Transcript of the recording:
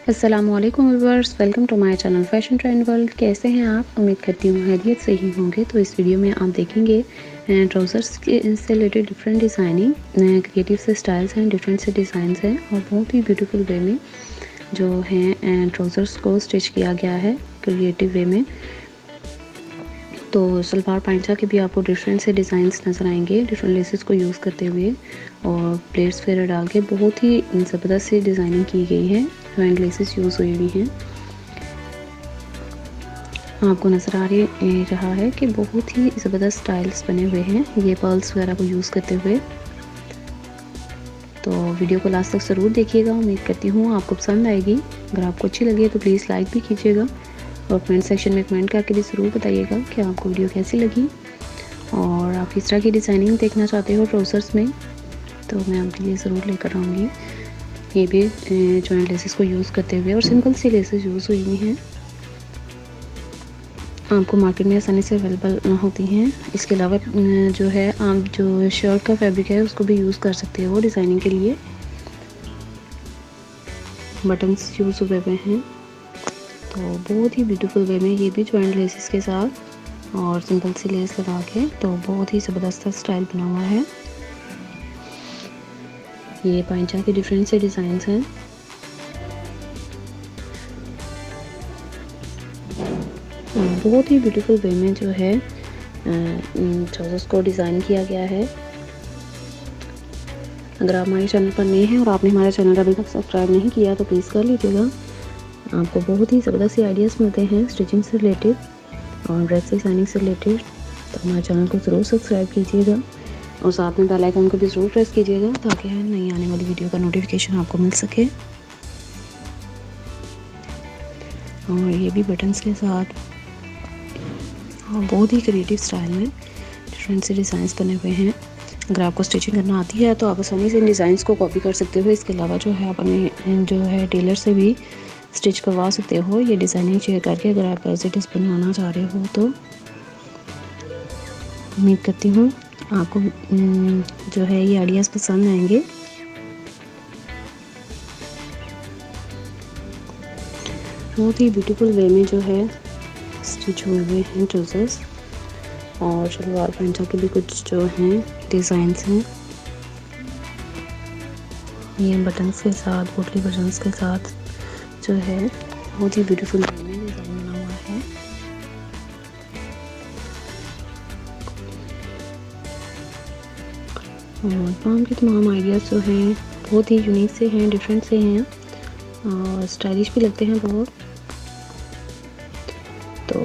अस्सलामुअलैकुम viewers, welcome to my channel fashion trend world. कैसे हैं आप? उम्मीद करती हूँ खैरियत से ही होंगे। तो इस वीडियो में आप देखेंगे ट्राउज़र्स के से रिलेटेड डिफरेंट डिज़ाइनिंग, क्रिएटिव से स्टाइल्स हैं, डिफरेंट से डिज़ाइंस हैं और बहुत ही ब्यूटीफुल वे में जो हैं ट्राउज़र्स को स्टिच किया गया है क्रिएटिव वे में। तो सलवार पैंचा के भी आपको डिफरेंट से डिज़ाइंस नज़र आएंगे, डिफरेंट लेसेस को यूज़ करते हुए और प्लेट्स वगैरह डाल के बहुत ही ज़बरदस्त सी डिज़ाइनिंग की गई है। हैंड लेसेस यूज़ हुई हुई हैं। आपको नज़र आ रहा है कि बहुत ही ज़बरदस्त स्टाइल्स बने हुए हैं ये पर्ल्स वगैरह को यूज़ करते हुए। तो वीडियो को लास्ट तक ज़रूर देखिएगा, उम्मीद करती हूँ आपको पसंद आएगी। अगर आपको अच्छी लगे तो प्लीज़ लाइक भी कीजिएगा और कमेंट सेक्शन में कमेंट करके भी ज़रूर बताइएगा कि आपको वीडियो कैसी लगी और आप किस तरह की डिज़ाइनिंग देखना चाहते हो ट्राउज़र्स में, तो मैं आपके लिए ज़रूर लेकर आऊँगी। ये भी जॉइंट लेसेस को यूज़ करते हुए और सिंपल सी लेसेस यूज़ हुई हुई हैं, आपको मार्केट में आसानी से अवेलेबल होती हैं। इसके अलावा जो है आप जो शर्ट का फैब्रिक है उसको भी यूज़ कर सकते हो डिज़ाइनिंग के लिए। बटन्स यूज़ हुए हुए हैं, तो बहुत ही ब्यूटीफुल वे में ये भी जॉइंट लेसेस के साथ और सिंपल सी लेस लगा के तो बहुत ही ज़बरदस्त स्टाइल बना हुआ है। ये पैंचा के डिफरेंट से डिज़ाइंस हैं। बहुत ही ब्यूटीफुल वे में जो है ट्राउज़र्स को डिज़ाइन किया गया है। अगर आप हमारे चैनल पर नए हैं और आपने हमारा चैनल अभी तक सब्सक्राइब नहीं किया तो प्लीज़ कर लीजिएगा। आपको बहुत ही ज़बरदस्त आइडियाज़ मिलते हैं स्टिचिंग से रिलेटेड और ड्रेस डिज़ाइनिंग से रिलेटेड, तो हमारे चैनल को ज़रूर सब्सक्राइब कीजिएगा और साथ में बेल आइकन को भी ज़रूर प्रेस कीजिएगा ताकि नई आने वाली वीडियो का नोटिफिकेशन आपको मिल सके। और ये भी बटन्स के साथ और बहुत ही क्रिएटिव स्टाइल में डिफरेंट से डिज़ाइंस बने हुए हैं। अगर आपको स्टिचिंग करना आती है तो आप आसानी से इन डिज़ाइंस को कॉपी कर सकते हो। इसके अलावा जो है आप अपने जो है टेलर से भी स्टिच करवा सकते हो ये डिज़ाइनिंग शेयर करके, अगर आप एज इट इज़ बनवाना चाह रहे हो तो। उम्मीद करती हूँ आपको जो है ये आइडियाज़ पसंद आएंगे। बहुत ही ब्यूटीफुल वे में जो है स्टिच हुए हुए हैं ट्राउज़र्स और सलवार पैंचा के भी कुछ जो हैं डिज़ाइंस हैं। ये बटन्स के साथ, पोटली बटन्स के साथ जो है बहुत ही ब्यूटीफुल वे में डिज़ाइन बना हुआ है। और तमाम के तमाम आइडियाज़ जो हैं बहुत ही यूनिक से हैं, डिफरेंट से हैं और स्टाइलिश भी लगते हैं बहुत। तो